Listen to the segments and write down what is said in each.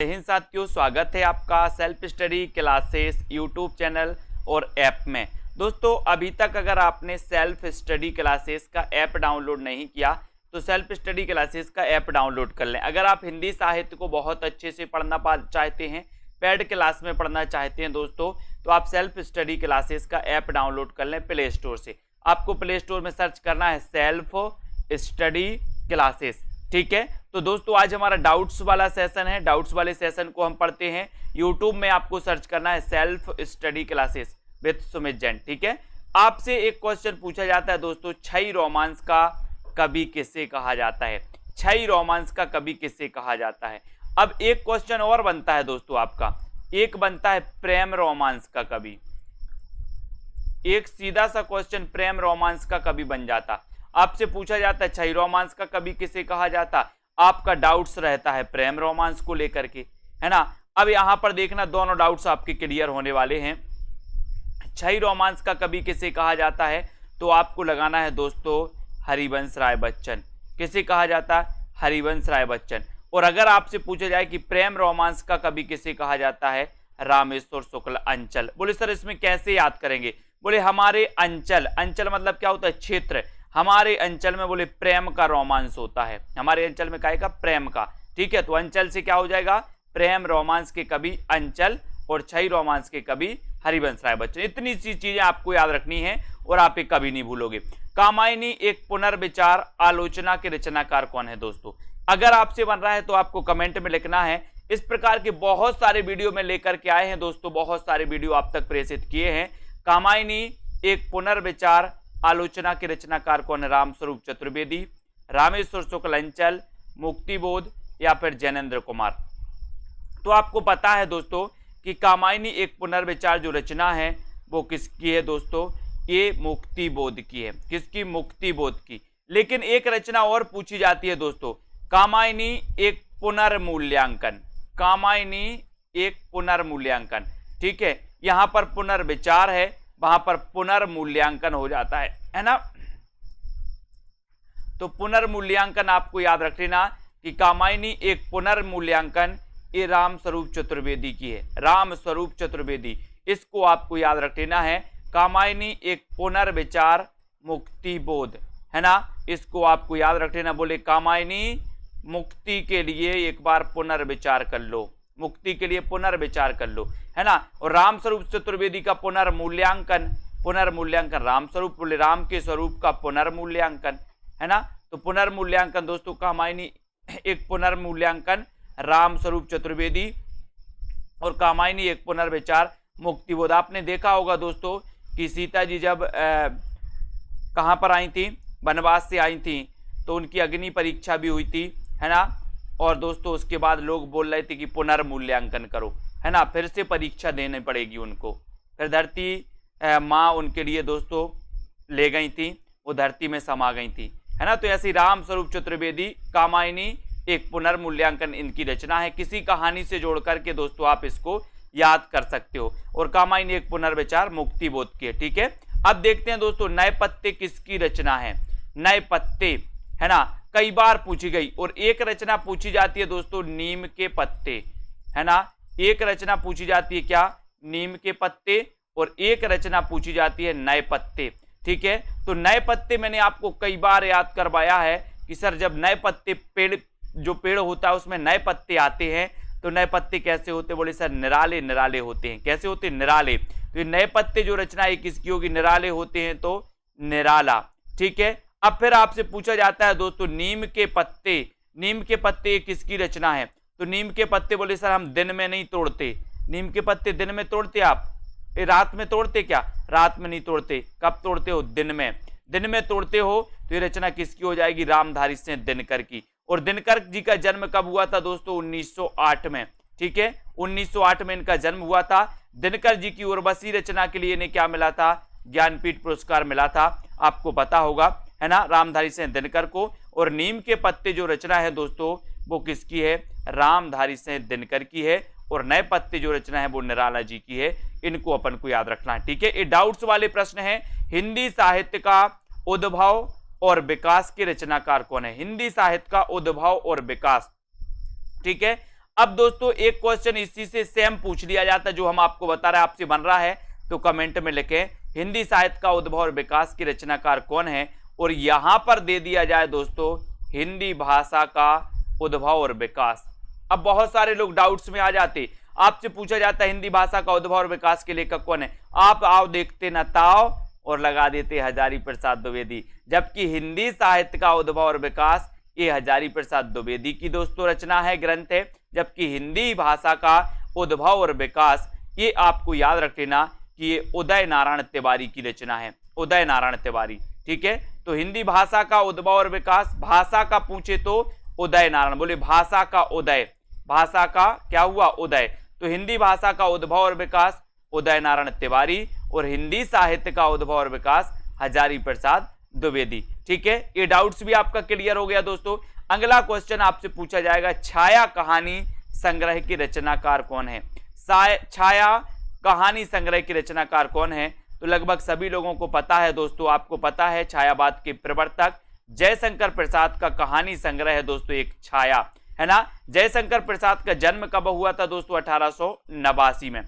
जय हिंद साथियों, स्वागत है आपका self study classes YouTube channel और ऐप में। दोस्तों, अभी तक अगर आपने सेल्फ स्टडी क्लासेस का ऐप डाउनलोड नहीं किया तो सेल्फ स्टडी क्लासेस का ऐप डाउनलोड कर लें। अगर आप हिंदी साहित्य को बहुत अच्छे से पढ़ना चाहते हैं, पेड क्लास में पढ़ना चाहते हैं दोस्तों, तो आप सेल्फ स्टडी क्लासेस का ऐप डाउनलोड कर लें प्ले स्टोर से। आपको प्ले स्टोर में सर्च करना है सेल्फ स्टडी क्लासेस, ठीक है। तो दोस्तों, आज हमारा डाउट्स वाला सेशन है। डाउट्स वाले सेशन को हम पढ़ते हैं। यूट्यूब में आपको सर्च करना है self study classes with Sumit Jain, ठीक है। आपसे एक क्वेश्चन पूछा जाता है दोस्तों, क्षयी रोमांस का कवि किसे कहा जाता है? क्षयी रोमांस का कवि किसे कहा जाता है? अब एक क्वेश्चन और बनता है दोस्तों आपका, एक बनता है प्रेम रोमांस का कवि। एक सीधा सा क्वेश्चन प्रेम रोमांस का कवि बन जाता। आपसे पूछा जाता है क्षयी रोमांस का कवि किसे कहा जाता, आपका डाउट्स रहता है प्रेम रोमांस को लेकर के, है ना। अब यहां पर देखना, दोनों डाउट्स आपके क्लियर होने वाले हैं। क्षयी रोमांस का कवि किसे कहा जाता है तो आपको लगाना है दोस्तों हरिवंश राय बच्चन। किसे कहा जाता है? हरिवंश राय बच्चन। और अगर आपसे पूछा जाए कि प्रेम रोमांस का कवि किसे कहा जाता है, रामेश्वर शुक्ल अंचल। बोले सर इसमें कैसे याद करेंगे? बोले हमारे अंचल, अंचल मतलब क्या होता है? क्षेत्र। हमारे अंचल में बोले प्रेम का रोमांस होता है। हमारे अंचल में का प्रेम का, ठीक है। तो अंचल से क्या हो जाएगा? प्रेम रोमांस के कवि अंचल और क्षयी रोमांस के कवि हरिवंश राय बच्चन। इतनी सी चीजें आपको याद रखनी है और आप ये कभी नहीं भूलोगे। कामायनी एक पुनर्विचार आलोचना के रचनाकार कौन है दोस्तों? अगर आपसे बन रहा है तो आपको कमेंट में लिखना है। इस प्रकार के बहुत सारे वीडियो में लेकर के आए हैं दोस्तों, बहुत सारे वीडियो आप तक प्रेषित किए हैं। कामायनी एक पुनर्विचार आलोचना के रचनाकार कौन है? रामस्वरूप चतुर्वेदी, रामेश्वर शुक्ल अंचल, मुक्तिबोध या फिर जैनेन्द्र कुमार। तो आपको पता है दोस्तों कि कामायनी एक पुनर्विचार जो रचना है वो किसकी है दोस्तों? ये मुक्तिबोध की है। किसकी? मुक्तिबोध की। लेकिन एक रचना और पूछी जाती है दोस्तों, कामायनी एक पुनर्मूल्यांकन। कामायनी एक पुनर्मूल्यांकन, ठीक है। यहां पर पुनर्विचार है, वहां पर पुनर्मूल्यांकन हो जाता है ना। तो पुनर्मूल्यांकन आपको याद रख लेना कि कामायनी एक पुनर्मूल्यांकन ये रामस्वरूप चतुर्वेदी की है। रामस्वरूप चतुर्वेदी, इसको आपको याद रख लेना है। कामायनी एक पुनर्विचार मुक्तिबोध, है ना, इसको आपको याद रख लेना। बोले कामायनी मुक्ति के लिए एक बार पुनर्विचार कर लो, मुक्ति के लिए पुनर्विचार कर लो, है ना। और रामस्वरूप चतुर्वेदी का पुनर्मूल्यांकन, पुनर्मूल्यांकन रामस्वरूप, बोले राम के स्वरूप का पुनर्मूल्यांकन, है ना। तो पुनर्मूल्यांकन दोस्तों, कामायनी एक पुनर्मूल्यांकन रामस्वरूप चतुर्वेदी और कामायनी एक पुनर्विचार मुक्तिबोध। आपने देखा होगा दोस्तों कि सीता जी जब कहां पर आई थी, वनवास से आई थी, तो उनकी अग्नि परीक्षा भी हुई थी, है ना। और दोस्तों उसके बाद लोग बोल रहे थे कि पुनर्मूल्यांकन करो, है ना, फिर से परीक्षा देनी पड़ेगी उनको। फिर धरती माँ उनके लिए दोस्तों ले गई थी, वो धरती में समा गई थी, है ना। तो ऐसी रामस्वरूप चतुर्वेदी कामायनी एक पुनर्मूल्यांकन इनकी रचना है। किसी कहानी से जोड़ करके दोस्तों आप इसको याद कर सकते हो। और कामायनी एक पुनर्विचार मुक्तिबोध की है, ठीक है। अब देखते हैं दोस्तों नए पत्ते किसकी रचना है? नए पत्ते, है ना, कई बार पूछी गई। और एक रचना पूछी जाती है दोस्तों नीम के पत्ते, है ना। एक रचना पूछी जाती है क्या? नीम के पत्ते। और एक रचना पूछी जाती है नए पत्ते, ठीक है। तो नए पत्ते मैंने आपको कई बार याद करवाया है कि सर जब नए पत्ते, पेड़ जो पेड़ होता है उसमें नए पत्ते आते हैं तो नए पत्ते कैसे होते? बोले सर निराले निराले होते हैं। कैसे होते? निराले। तो ये नए पत्ते जो रचना है किसकी होगी? निराले होते हैं तो निराला, ठीक है। अब फिर आपसे पूछा जाता है दोस्तों नीम के पत्ते, नीम के पत्ते किसकी रचना है? तो नीम के पत्ते, बोले सर हम दिन में नहीं तोड़ते। नीम के पत्ते दिन में तोड़ते आप? रात में तोड़ते क्या? रात में नहीं तोड़ते। कब तोड़ते हो? दिन में। दिन में तोड़ते हो तो ये रचना किसकी हो जाएगी? रामधारी सिंह दिनकर की। और दिनकर जी का जन्म कब हुआ था दोस्तों? 1908 में, ठीक है। 1908 में इनका जन्म हुआ था। दिनकर जी की उर्वशी रचना के लिए इन्हें क्या मिला था? ज्ञानपीठ पुरस्कार मिला था, आपको पता होगा, है ना, रामधारी सिंह दिनकर को। और नीम के पत्ते जो रचना है दोस्तों वो किसकी है? रामधारी सिंह दिनकर की है। और नए पत्ते जो रचना है वो निराला जी की है। इनको अपन को याद रखना है, ठीक है। ये डाउट्स वाले प्रश्न है। हिंदी साहित्य का उद्भव और विकास के रचनाकार कौन है? हिंदी साहित्य का उद्भव और विकास, ठीक है। अब दोस्तों एक क्वेश्चन इसी से सेम पूछ लिया जाता है जो हम आपको बता रहे हैं, आपसे बन रहा है, तो कमेंट में लिखें हिंदी साहित्य का उद्भव और विकास की रचनाकार कौन है, और यहां पर दे दिया जाए दोस्तों हिंदी भाषा का उद्भव और विकास। अब बहुत सारे लोग डाउट्स में आ जाते, आपसे पूछा जाता है हिंदी भाषा का उद्भव और विकास के लेखक कौन है, आप आओ देखते न ताओ और लगा देते हजारी प्रसाद द्विवेदी, जबकि हिंदी साहित्य का उद्भव और विकास ये हजारी प्रसाद द्विवेदी की दोस्तों रचना है, ग्रंथ है, जबकि हिंदी भाषा का उद्भव और विकास ये आपको याद रख लेना कि ये उदय नारायण तिवारी की रचना है, उदय नारायण तिवारी। ठीक है, तो हिंदी भाषा का उद्भव और विकास, भाषा का पूछे तो उदय नारायण, बोले भाषा का उदय, भाषा का क्या हुआ उदय, तो हिंदी भाषा का उद्भव और विकास उदय नारायण तिवारी, और हिंदी साहित्य का उद्भव और विकास हजारी प्रसाद द्विवेदी। ठीक है, ये डाउट्स भी आपका क्लियर हो गया दोस्तों। अगला क्वेश्चन आपसे पूछा जाएगा छाया कहानी संग्रह की रचनाकार कौन है, छाया कहानी संग्रह की रचनाकार कौन है, तो लगभग सभी लोगों को पता है दोस्तों, आपको पता है छायावाद के प्रवर्तक जयशंकर प्रसाद का कहानी संग्रह है दोस्तों एक छाया, है ना। जयशंकर प्रसाद का जन्म कब हुआ था दोस्तों, 1889 में।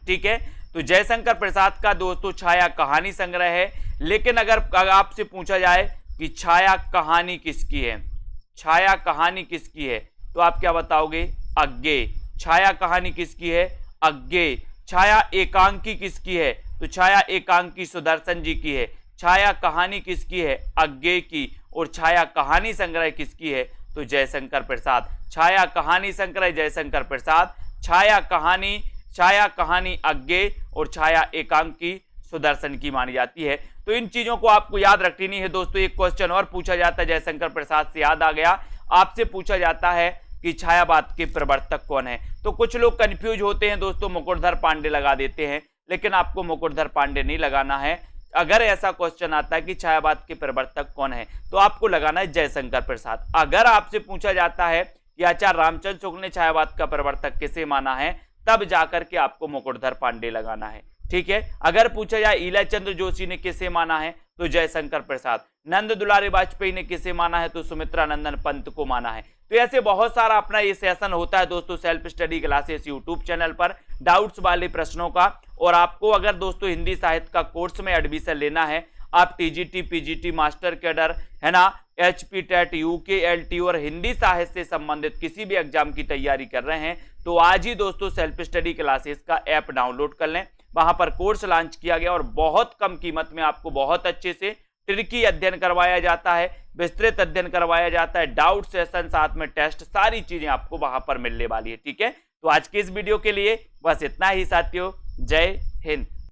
ठीक है, तो जयशंकर प्रसाद का दोस्तों छाया कहानी संग्रह है। लेकिन अगर आपसे पूछा जाए कि छाया कहानी किसकी है, छाया कहानी किसकी है, तो आप क्या बताओगे, अज्ञेय। छाया कहानी किसकी है, अज्ञेय। छाया एकांकी किसकी है, तो छाया एकांकी सुदर्शन जी की है। छाया कहानी किसकी है, अज्ञेय की। और छाया कहानी संग्रह किसकी है, तो जयशंकर प्रसाद। छाया कहानी संग्रह जयशंकर प्रसाद, छाया कहानी अज्ञेय और छाया एकांकी सुदर्शन की मानी जाती है। तो इन चीजों को आपको याद रखनी है दोस्तों। एक क्वेश्चन और पूछा जाता है जयशंकर प्रसाद से, याद आ गया, आपसे पूछा जाता है कि छायावाद के प्रवर्तक कौन है। तो कुछ लोग कंफ्यूज होते हैं दोस्तों, मुकुटधर पांडे लगा देते हैं, लेकिन आपको मुकुटधर पांडे नहीं लगाना है। अगर ऐसा क्वेश्चन आता है कि छायावाद के प्रवर्तक कौन है, तो आपको लगाना है जयशंकर प्रसाद। अगर आपसे पूछा जाता है कि आचार्य रामचंद्र शुक्ल ने छायावाद का प्रवर्तक किसे माना है, तब जाकर के आपको मुकुटधर पांडे लगाना है। ठीक है, अगर पूछा जाए ईला चंद्र जोशी ने किसे माना है, तो जयशंकर प्रसाद। नंद दुलारी वाजपेयी ने किसे माना है, तो सुमित्रा नंदन पंत को माना है। तो ऐसे बहुत सारा अपना ये सेशन होता है दोस्तों self study classes YouTube channel पर डाउट्स वाले प्रश्नों का। और आपको अगर दोस्तों हिंदी साहित्य का कोर्स में एडमिशन लेना है, आप टीजीटी, पीजीटी, मास्टर कैडर, है ना, HP टेट, यूके LT और हिंदी साहित्य से संबंधित किसी भी एग्जाम की तैयारी कर रहे हैं, तो आज ही दोस्तों सेल्फ स्टडी क्लासेस का ऐप डाउनलोड कर लें। वहां पर कोर्स लॉन्च किया गया और बहुत कम कीमत में आपको बहुत अच्छे से ट्रिकी अध्ययन करवाया जाता है, विस्तृत अध्ययन करवाया जाता है, डाउट सेशन, साथ में टेस्ट, सारी चीजें आपको वहां पर मिलने वाली है। ठीक है, तो आज के इस वीडियो के लिए बस इतना ही साथियों। जय हिंद।